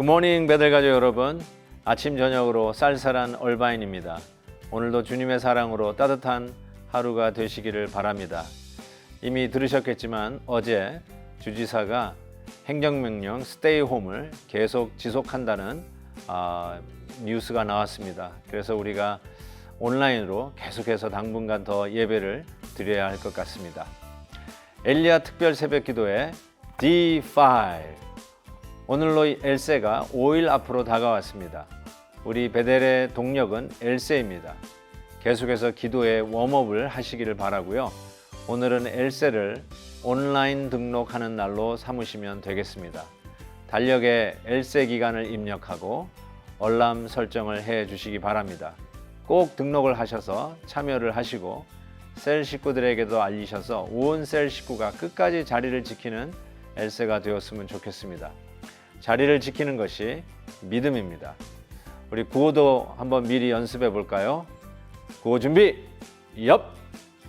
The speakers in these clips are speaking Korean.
굿모닝 베델가족 여러분, 아침 저녁으로 쌀쌀한 얼바인입니다. 오늘도 주님의 사랑으로 따뜻한 하루가 되시기를 바랍니다. 이미 들으셨겠지만 어제 주지사가 행정명령 스테이홈을 계속 지속한다는 뉴스가 나왔습니다. 그래서 우리가 온라인으로 계속해서 당분간 더 예배를 드려야 할 것 같습니다. 엘리야 특별 새벽 기도회 D5 오늘로 엘세가 5일 앞으로 다가왔습니다. 우리 베델의 동력은 엘세입니다. 계속해서 기도에 웜업을 하시기를 바라고요. 오늘은 엘세를 온라인 등록하는 날로 삼으시면 되겠습니다. 달력에 엘세 기간을 입력하고 알람 설정을 해 주시기 바랍니다. 꼭 등록을 하셔서 참여를 하시고 셀 식구들에게도 알리셔서 온 셀 식구가 끝까지 자리를 지키는 엘세가 되었으면 좋겠습니다. 자리를 지키는 것이 믿음입니다. 우리 구호도 한번 미리 연습해 볼까요? 구호 준비! 엽!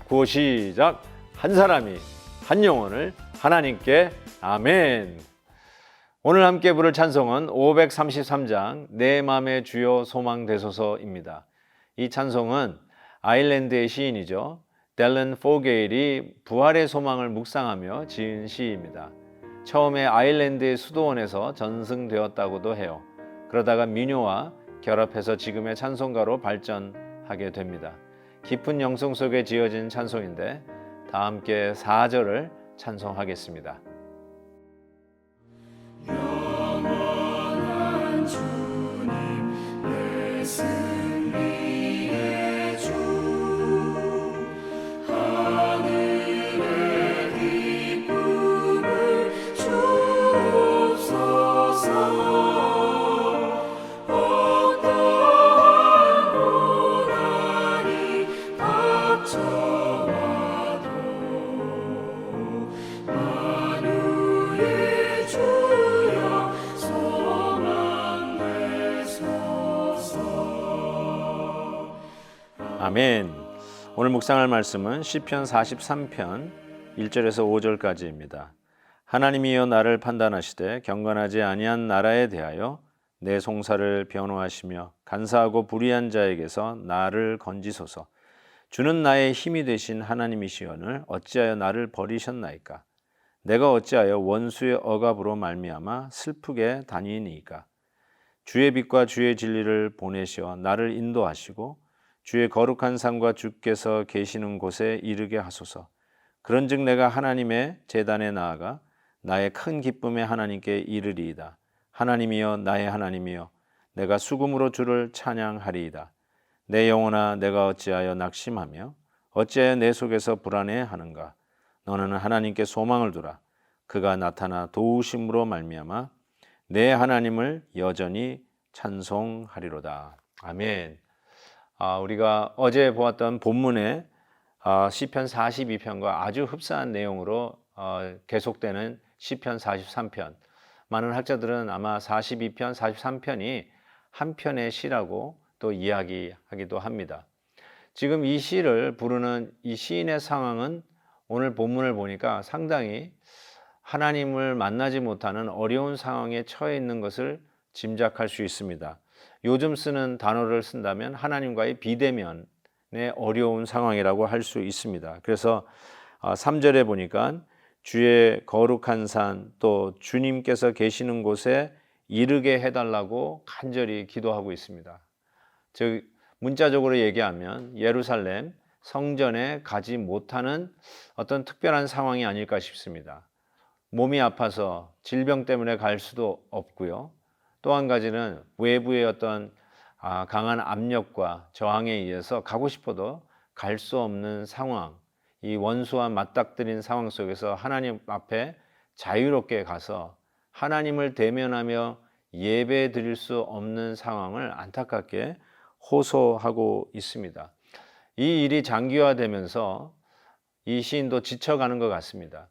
구호 시작! 한 사람이 한 영혼을 하나님께 아멘. 오늘 함께 부를 찬송은 533장 내 맘의 주여 소망 되소서입니다. 이 찬송은 아일랜드의 시인이죠. 델런 포게일이 부활의 소망을 묵상하며 지은 시입니다. 처음에 아일랜드의 수도원에서 전승되었다고도 해요. 그러다가 민요와 결합해서 지금의 찬송가로 발전하게 됩니다. 깊은 영성 속에 지어진 찬송인데 다 함께 4절을 찬송하겠습니다. 영원한 주님 내 승리의 주 하늘의 기쁨을 주옵소서 어떠한 고난이 닥쳐와도 만유의 주여 소망 되소서. 아멘. 오늘 묵상할 말씀은 시편 43편 1절에서 5절까지입니다. 하나님이여 나를 판단하시되 경건하지 아니한 나라에 대하여 내 송사를 변호하시며 간사하고 불의한 자에게서 나를 건지소서. 주는 나의 힘이 되신 하나님이시오늘 어찌하여 나를 버리셨나이까? 내가 어찌하여 원수의 억압으로 말미암아 슬프게 다니니이까? 주의 빛과 주의 진리를 보내시어 나를 인도하시고 주의 거룩한 산과 주께서 계시는 곳에 이르게 하소서. 그런즉 내가 하나님의 제단에 나아가 나의 큰 기쁨의 하나님께 이르리이다. 하나님이여 나의 하나님이여 내가 수금으로 주를 찬양하리이다. 내 영혼아 내가 어찌하여 낙심하며 어찌하여 내 속에서 불안해하는가? 너는 하나님께 소망을 두라. 그가 나타나 도우심으로 말미암아 내 하나님을 여전히 찬송하리로다. 아멘. 우리가 어제 보았던 본문의 시편 42편과 아주 흡사한 내용으로 계속되는 시편 43편. 많은 학자들은 아마 42편, 43편이 한 편의 시라고 또 이야기하기도 합니다. 지금 이 시를 부르는 이 시인의 상황은 오늘 본문을 보니까 상당히 하나님을 만나지 못하는 어려운 상황에 처해 있는 것을 짐작할 수 있습니다. 요즘 쓰는 단어를 쓴다면 하나님과의 비대면의 어려운 상황이라고 할 수 있습니다. 그래서 3절에 보니까 주의 거룩한 산 또 주님께서 계시는 곳에 이르게 해달라고 간절히 기도하고 있습니다. 즉 문자적으로 얘기하면 예루살렘 성전에 가지 못하는 어떤 특별한 상황이 아닐까 싶습니다. 몸이 아파서 질병 때문에 갈 수도 없고요. 또 한 가지는 외부의 어떤 강한 압력과 저항에 의해서 가고 싶어도 갈 수 없는 상황, 이 원수와 맞닥뜨린 상황 속에서 하나님 앞에 자유롭게 가서 하나님을 대면하며 예배 드릴 수 없는 상황을 안타깝게 호소하고 있습니다. 이 일이 장기화되면서 이 시인도 지쳐가는 것 같습니다.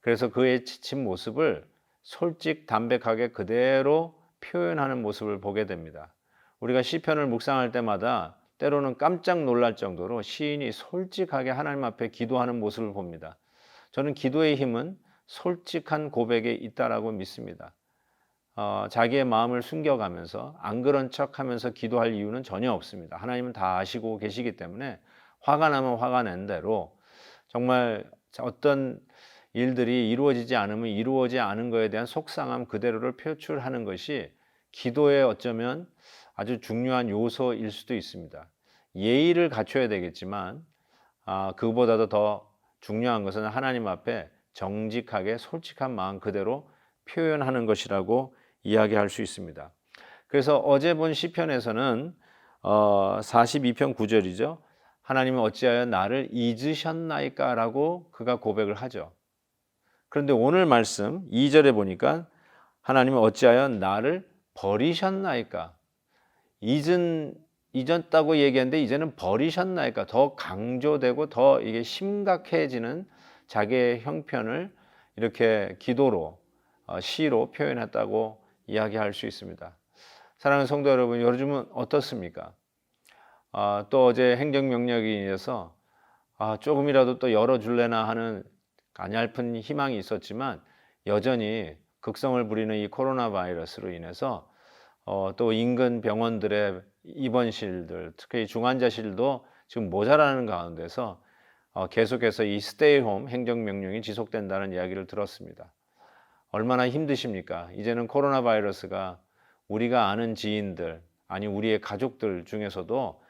그래서 그의 지친 모습을 솔직담백하게 그대로 표현하는 모습을 보게 됩니다. 우리가 시편을 묵상할 때마다 때로는 깜짝 놀랄 정도로 시인이 솔직하게 하나님 앞에 기도하는 모습을 봅니다. 저는 기도의 힘은 솔직한 고백에 있다라고 믿습니다. 자기의 마음을 숨겨가면서 안 그런 척하면서 기도할 이유는 전혀 없습니다. 하나님은 다 아시고 계시기 때문에 화가 나면 화가 낸 대로 정말 어떤 일들이 이루어지지 않으면 이루어지지 않은 것에 대한 속상함 그대로를 표출하는 것이 기도에 어쩌면 아주 중요한 요소일 수도 있습니다. 예의를 갖춰야 되겠지만 그보다도 더 중요한 것은 하나님 앞에 정직하게 솔직한 마음 그대로 표현하는 것이라고 이야기할 수 있습니다. 그래서 어제 본 시편에서는 42편 9절이죠. 하나님은 어찌하여 나를 잊으셨나이까 라고 그가 고백을 하죠. 그런데 오늘 말씀 2절에 보니까 하나님은 어찌하여 나를 버리셨나이까. 잊었다고 얘기했는데 이제는 버리셨나이까. 더 강조되고 더 이게 심각해지는 자기의 형편을 이렇게 기도로 시로 표현했다고 이야기할 수 있습니다. 사랑하는 성도 여러분, 요즘은 어떻습니까? 또 어제 행정명령에 인해서 조금이라도 또 열어줄래나 하는 가냘픈 희망이 있었지만 여전히 극성을 부리는 이 코로나 바이러스로 인해서 또 인근 병원들의 입원실들, 특히 중환자실도 지금 모자라는 가운데서 계속해서 이 스테이홈 행정명령이 지속된다는 이야기를 들었습니다. 얼마나 힘드십니까? 이제는 코로나 바이러스가 우리가 아는 지인들, 아니 우리의 가족들 중에서도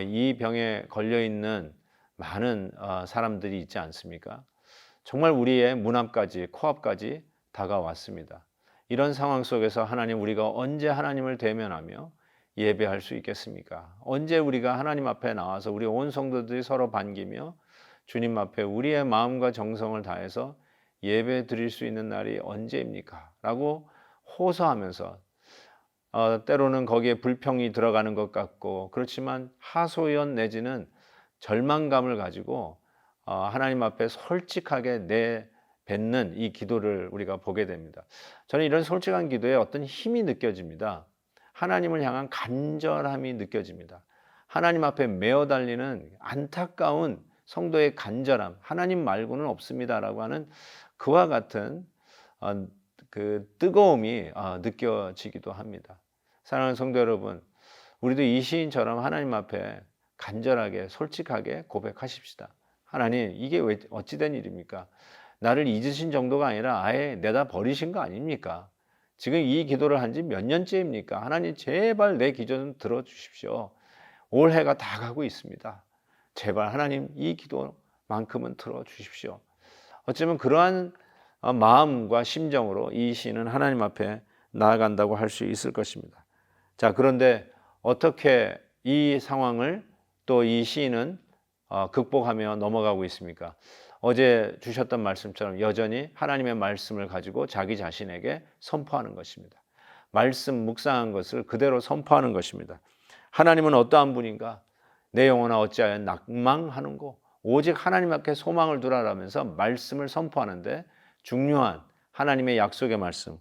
이 병에 걸려있는 많은 사람들이 있지 않습니까? 정말 우리의 문 앞까지, 코앞까지 다가왔습니다. 이런 상황 속에서 하나님, 우리가 언제 하나님을 대면하며 예배할 수 있겠습니까? 언제 우리가 하나님 앞에 나와서 우리 온 성도들이 서로 반기며 주님 앞에 우리의 마음과 정성을 다해서 예배 드릴 수 있는 날이 언제입니까? 라고 호소하면서 때로는 거기에 불평이 들어가는 것 같고, 그렇지만 하소연 내지는 절망감을 가지고 하나님 앞에 솔직하게 내뱉는 이 기도를 우리가 보게 됩니다. 저는 이런 솔직한 기도에 어떤 힘이 느껴집니다. 하나님을 향한 간절함이 느껴집니다. 하나님 앞에 메어 달리는 안타까운 성도의 간절함, 하나님 말고는 없습니다라고 하는 그와 같은 그 뜨거움이 느껴지기도 합니다. 사랑하는 성도 여러분, 우리도 이 시인처럼 하나님 앞에 간절하게 솔직하게 고백하십시다. 하나님, 이게 왜 어찌된 일입니까? 나를 잊으신 정도가 아니라 아예 내다 버리신 거 아닙니까? 지금 이 기도를 한 지 몇 년째입니까? 하나님, 제발 내 기도 좀 들어주십시오. 올해가 다 가고 있습니다. 제발 하나님, 이 기도만큼은 들어주십시오. 어쩌면 그러한 마음과 심정으로 이 시인은 하나님 앞에 나아간다고 할 수 있을 것입니다. 자, 그런데 어떻게 이 상황을 또 이 시인은 극복하며 넘어가고 있습니까? 어제 주셨던 말씀처럼 여전히 하나님의 말씀을 가지고 자기 자신에게 선포하는 것입니다. 말씀 묵상한 것을 그대로 선포하는 것입니다. 하나님은 어떠한 분인가? 내 영혼아 어찌하여 낙망하는고? 오직 하나님 앞에 소망을 두라라면서 말씀을 선포하는데 중요한 하나님의 약속의 말씀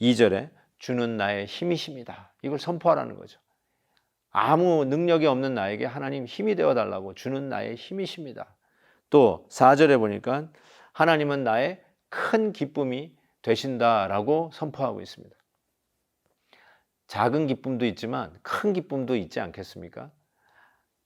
2절에 주는 나의 힘이십니다. 이걸 선포하라는 거죠. 아무 능력이 없는 나에게 하나님 힘이 되어달라고, 주는 나의 힘이십니다. 또 4절에 보니까 하나님은 나의 큰 기쁨이 되신다라고 선포하고 있습니다. 작은 기쁨도 있지만 큰 기쁨도 있지 않겠습니까?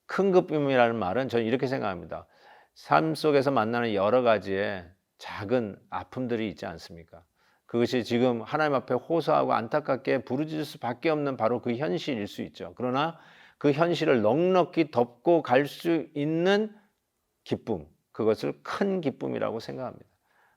큰 기쁨이라는 말은 저는 이렇게 생각합니다. 삶 속에서 만나는 여러 가지의 작은 아픔들이 있지 않습니까? 그것이 지금 하나님 앞에 호소하고 안타깝게 부르짖을 수밖에 없는 바로 그 현실일 수 있죠. 그러나 그 현실을 넉넉히 덮고 갈 수 있는 기쁨, 그것을 큰 기쁨이라고 생각합니다.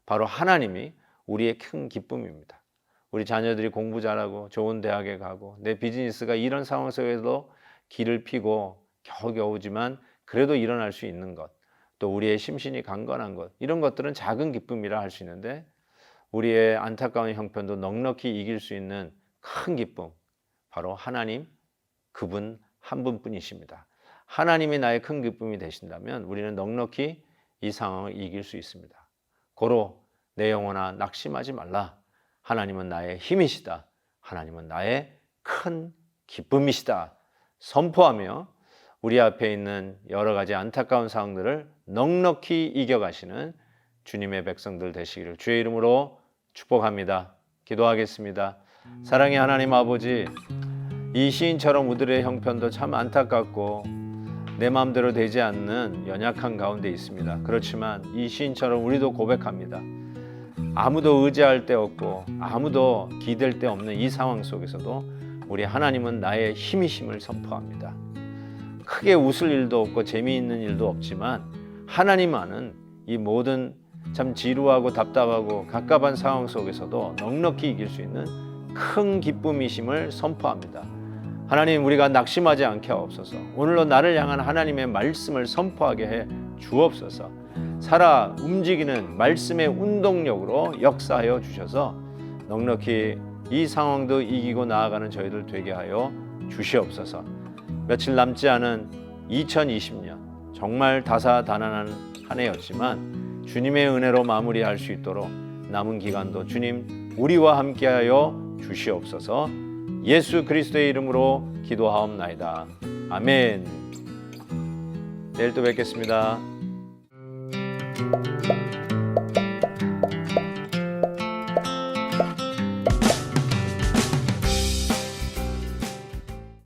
바로 하나님이 우리의 큰 기쁨입니다. 우리 자녀들이 공부 잘하고 좋은 대학에 가고 내 비즈니스가 이런 상황 속에도 길을 피고 겨우겨우지만 그래도 일어날 수 있는 것, 또 우리의 심신이 강건한 것, 이런 것들은 작은 기쁨이라 할 수 있는데 우리의 안타까운 형편도 넉넉히 이길 수 있는 큰 기쁨, 바로 하나님, 그분 한 분뿐이십니다. 하나님이 나의 큰 기쁨이 되신다면 우리는 넉넉히 이 상황을 이길 수 있습니다. 고로 내 영혼아 낙심하지 말라. 하나님은 나의 힘이시다. 하나님은 나의 큰 기쁨이시다. 선포하며 우리 앞에 있는 여러 가지 안타까운 상황들을 넉넉히 이겨가시는 주님의 백성들 되시기를 주의 이름으로 축복합니다. 기도하겠습니다. 사랑의 하나님 아버지, 이 시인처럼 우리들의 형편도 참 안타깝고 내 마음대로 되지 않는 연약한 가운데 있습니다. 그렇지만 이 시인처럼 우리도 고백합니다. 아무도 의지할 데 없고 아무도 기댈 데 없는 이 상황 속에서도 우리 하나님은 나의 힘이심을 선포합니다. 크게 웃을 일도 없고 재미있는 일도 없지만 하나님만은 이 모든 참 지루하고 답답하고 갑갑한 상황 속에서도 넉넉히 이길 수 있는 큰 기쁨이심을 선포합니다. 하나님, 우리가 낙심하지 않게 하옵소서. 오늘로 나를 향한 하나님의 말씀을 선포하게 해 주옵소서. 살아 움직이는 말씀의 운동력으로 역사하여 주셔서 넉넉히 이 상황도 이기고 나아가는 저희들 되게 하여 주시옵소서. 며칠 남지 않은 2020년, 정말 다사다난한 한 해였지만 주님의 은혜로 마무리할 수 있도록 남은 기간도 주님 우리와 함께하여 주시옵소서. 예수 그리스도의 이름으로 기도하옵나이다. 아멘. 내일 또 뵙겠습니다.